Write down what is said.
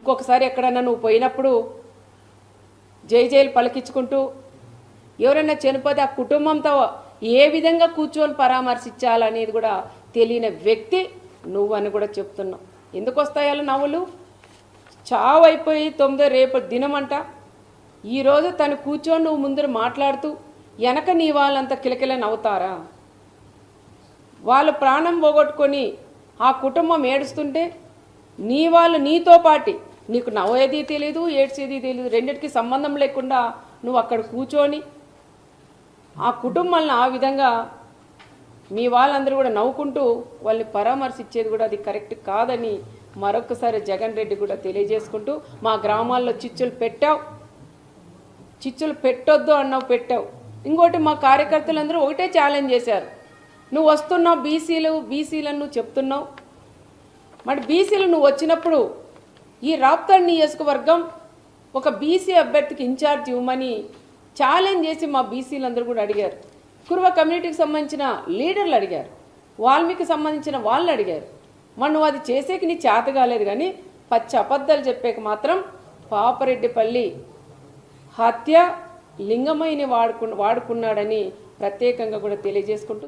ఇంకొకసారి ఎక్కడన్నా నువ్వు పోయినప్పుడు జై జైలు పలికించుకుంటూ ఎవరైనా చనిపోతే ఆ కుటుంబంతో ఏ విధంగా కూర్చొని పరామర్శించాలనేది కూడా తెలియని వ్యక్తి నువ్వని కూడా చెప్తున్నావు. ఎందుకు వస్తాయాలు నవ్వులు? చావు అయిపోయి 9 రేపు దినమంట. ఈరోజు తను కూర్చొని నువ్వు ముందర మాట్లాడుతూ వెనక నీ వాళ్ళంతా కిలకిల నవ్వుతారా? వాళ్ళు ప్రాణం పోగొట్టుకొని ఆ కుటుంబం ఏడుస్తుంటే నీ వాళ్ళు నీతో పాటి నీకు నవ్వేది తెలీదు, ఏడ్చేది తెలీదు, రెండిటికి సంబంధం లేకుండా నువ్వు అక్కడ కూర్చొని ఆ కుటుంబాలను ఆ విధంగా మీ వాళ్ళందరూ కూడా నవ్వుకుంటూ వాళ్ళని పరామర్శించేది కూడా అది కరెక్ట్ కాదని మరొకసారి జగన్ రెడ్డి కూడా తెలియజేసుకుంటూ, మా గ్రామాల్లో చిచ్చులు పెట్టావు, చిచ్చులు పెట్టొద్దు అన్నావు, పెట్టావు. ఇంకోటి మా కార్యకర్తలందరూ ఒకటే ఛాలెంజ్ చేశారు, నువ్వు వస్తున్నావు బీసీలను నువ్వు చెప్తున్నావు, మరి బీసీలు నువ్వు వచ్చినప్పుడు ఈ రాప్తాడ్ నియోజకవర్గం ఒక బీసీ అభ్యర్థికి ఇన్ఛార్జ్ ఇవ్వమని ఛాలెంజ్ చేసి మా బీసీలందరూ కూడా అడిగారు. కురువ కమ్యూనిటీకి సంబంధించిన లీడర్లు అడిగారు, వాల్మీకి సంబంధించిన వాళ్ళు అడిగారు. మరి నువ్వు అది చేసేకి నీ చేత కాలేదు, కానీ పచ్చి అబద్ధాలు చెప్పేకి మాత్రం పాపరెడ్డిపల్లి హత్య లింగమైని వాడుకున్నాడని ప్రత్యేకంగా కూడా తెలియజేసుకుంటూ